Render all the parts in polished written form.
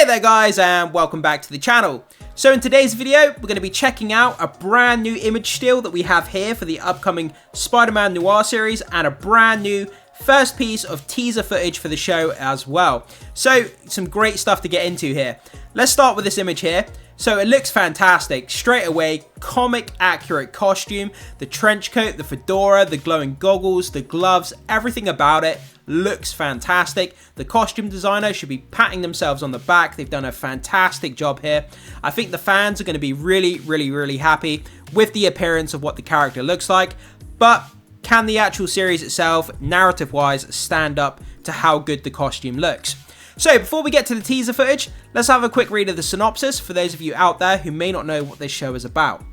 Hey there guys, and welcome back to the channel. So in today's video, we're going to be checking out a brand new image still that we have here for the upcoming Spider-Man Noir series, and a brand new first piece of teaser footage for the show as well. So some great stuff to get into here. Let's start with this image here. So it looks fantastic. Straight away, comic accurate costume, the trench coat, the fedora, the glowing goggles, the gloves, everything about it looks fantastic. The costume designer should be patting themselves on the back. They've done a fantastic job here. I think the fans are going to be really happy with the appearance of what the character looks like. But can the actual series itself, narrative-wise, stand up to how good the costume looks? So before we get to the teaser footage, let's have a quick read of the synopsis for those of you out there who may not know what this show is about.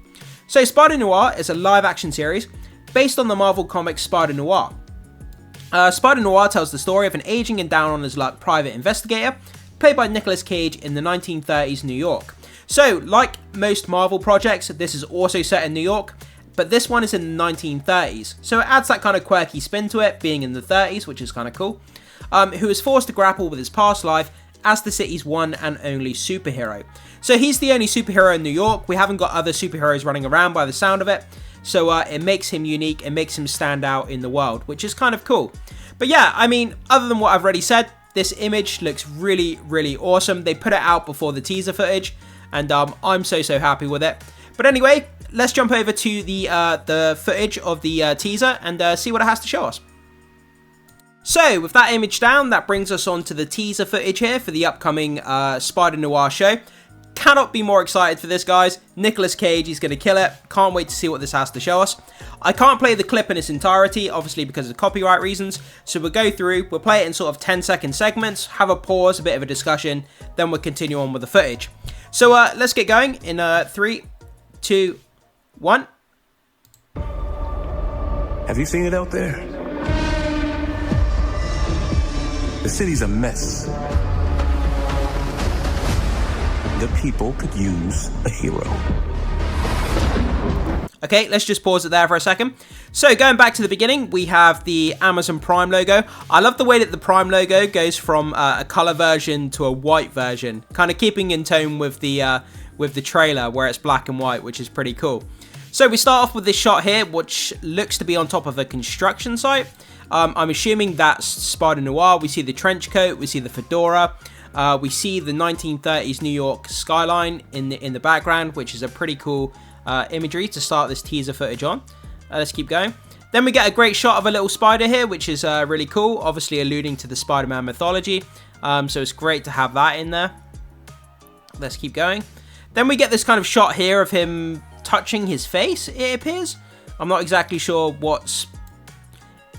So Spider-Noir is a live-action series based on the Marvel Comics Spider-Noir. Spider-Noir tells the story of an aging and down on his luck private investigator, played by Nicolas Cage in the 1930s New York. So, like most Marvel projects, this is also set in New York, but this one is in the 1930s, so it adds that kind of quirky spin to it, being in the 30s, which is kind of cool. Who is forced to grapple with his past life as the city's one and only superhero. So he's the only superhero in New York. We haven't got other superheroes running around by the sound of it. So it makes him unique, it makes him stand out in the world, which is kind of cool. But yeah, I mean, other than what I've already said, this image looks really awesome. They put it out before the teaser footage, and I'm so happy with it. But anyway, let's jump over to the footage of the teaser and see what it has to show us. So, with that image down, that brings us on to the teaser footage here for the upcoming Spider-Noir show. Cannot be more excited for this, guys. Nicolas Cage, he's going to kill it. Can't wait to see what this has to show us. I can't play the clip in its entirety, obviously because of copyright reasons. So we'll go through, we'll play it in sort of 10-second segments, have a pause, a bit of a discussion, then we'll continue on with the footage. So let's get going in 3, 2, 1. Have you seen it out there? The city's a mess. The people could use a hero. Okay, let's just pause it there for a second. So going back to the beginning, we have the Amazon Prime logo. I love the way that the Prime logo goes from a color version to a white version, kind of keeping in tone with the trailer where it's black and white, which is pretty cool. So we start off with this shot here, which looks to be on top of a construction site. I'm assuming that's Spider-Noir. We see the trench coat, we see the fedora. We see the 1930s New York skyline in the background, which is a pretty cool imagery to start this teaser footage on. Let's keep going. Then we get a great shot of a little spider here, which is really cool, obviously alluding to the Spider-Man mythology. So it's great to have that in there. Let's keep going. Then we get this kind of shot here of him touching his face, it appears. I'm not exactly sure what's...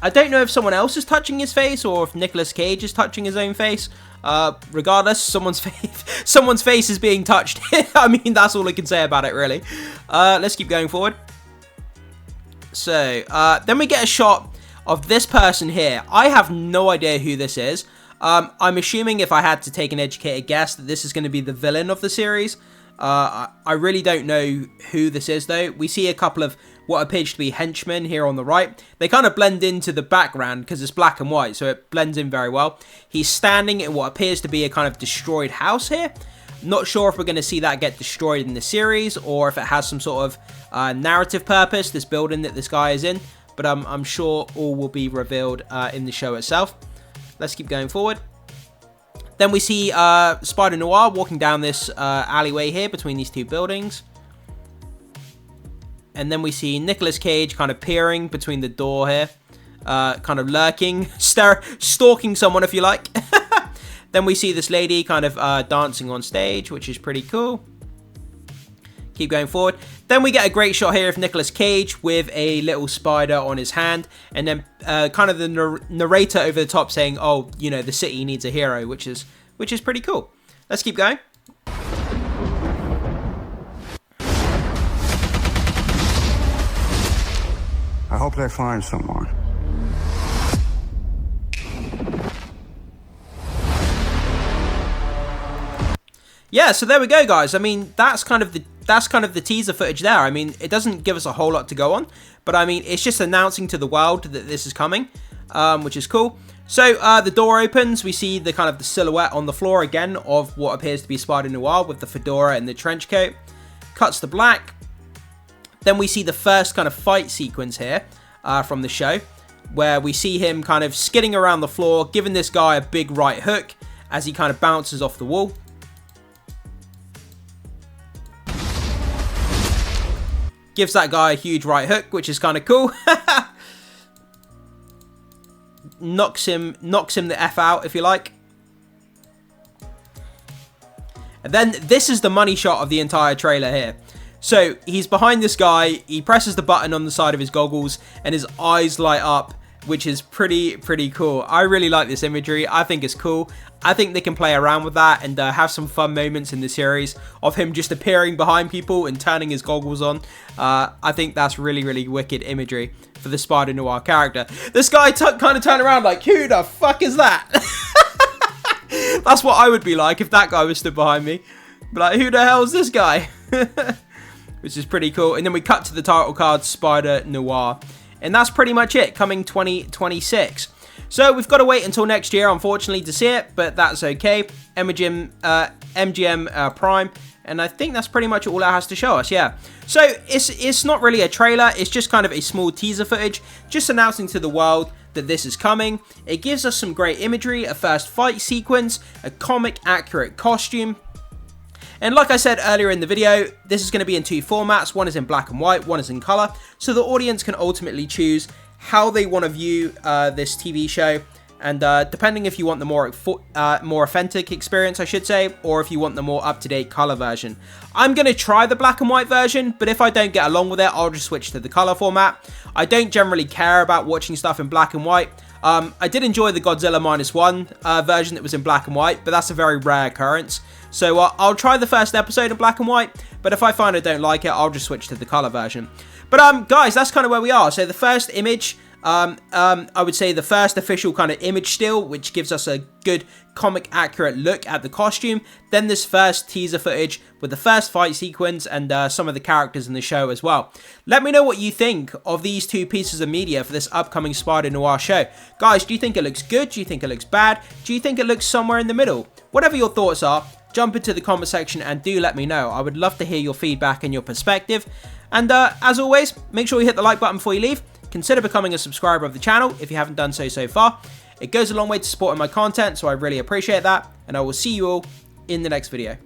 I don't know if someone else is touching his face or if Nicolas Cage is touching his own face. Regardless, someone's face is being touched. I mean, that's all I can say about it, really. Let's keep going forward. So, then we get a shot of this person here. I have no idea who this is. I'm assuming, if I had to take an educated guess, that this is going to be the villain of the series. I really don't know who this is, though. We see a couple of what appears to be henchmen here on the right. They kind of blend into the background because it's black and white, so it blends in very well. He's standing in what appears to be a kind of destroyed house here. Not sure if we're going to see that get destroyed in the series, or if it has some sort of narrative purpose, this building that this guy is in. But I'm sure all will be revealed in the show itself. Let's keep going forward. Then we see Spider-Noir walking down this alleyway here between these two buildings. And then we see Nicolas Cage kind of peering between the door here. Kind of lurking, stalking someone, if you like. Then we see this lady kind of dancing on stage, which is pretty cool. Keep going forward. Then we get a great shot here of Nicolas Cage with a little spider on his hand. And then kind of the narrator over the top saying, oh, you know, the city needs a hero, which is pretty cool. Let's keep going. I hope they find someone. Yeah, so there we go, guys. I mean, that's kind of the teaser footage there. I mean, it doesn't give us a whole lot to go on, but I mean, it's just announcing to the world that this is coming. which is cool. So the door opens, we see the kind of the silhouette on the floor again of what appears to be Spider-Noir with the fedora and the trench coat. Cuts to black. Then we see the first kind of fight sequence here from the show, where we see him kind of skidding around the floor, giving this guy a big right hook as he kind of bounces off the wall. Gives that guy a huge right hook, which is kind of cool. knocks him the F out, if you like. And then this is the money shot of the entire trailer here. So he's behind this guy, he presses the button on the side of his goggles, and his eyes light up, which is pretty cool. I really like this imagery. I think it's cool. I think they can play around with that and have some fun moments in the series of him just appearing behind people and turning his goggles on. I think that's really wicked imagery for the Spider-Noir character. This guy kind of turned around like, who the fuck is that? That's what I would be like if that guy was stood behind me. Be like, who the hell is this guy? Which is pretty cool. And then we cut to the title card, Spider-Noir. And that's pretty much it, coming 2026. So we've got to wait until next year, unfortunately, to see it, but that's okay. MGM Prime, and I think that's pretty much all it has to show us, yeah. So it's not really a trailer, it's just kind of a small teaser footage, just announcing to the world that this is coming. It gives us some great imagery, a first fight sequence, a comic-accurate costume. And like I said earlier in the video, this is going to be in two formats. One is in black and white, one is in color. So the audience can ultimately choose how they want to view this TV show. And depending if you want the more authentic experience, I should say, or if you want the more up-to-date color version. I'm going to try the black and white version, but if I don't get along with it, I'll just switch to the color format. I don't generally care about watching stuff in black and white. I did enjoy the Godzilla -1 version that was in black and white, but that's a very rare occurrence. So I'll try the first episode in black and white, but if I find I don't like it, I'll just switch to the color version. But guys, that's kind of where we are. So the first image, I would say the first official kind of image still, which gives us a good comic accurate look at the costume. Then this first teaser footage with the first fight sequence and some of the characters in the show as well. Let me know what you think of these two pieces of media for this upcoming Spider-Noir show. Guys, do you think it looks good? Do you think it looks bad? Do you think it looks somewhere in the middle? Whatever your thoughts are, jump into the comment section and do let me know. I would love to hear your feedback and your perspective. And as always, make sure you hit the like button before you leave. Consider becoming a subscriber of the channel if you haven't done so far. It goes a long way to supporting my content, so I really appreciate that. And I will see you all in the next video.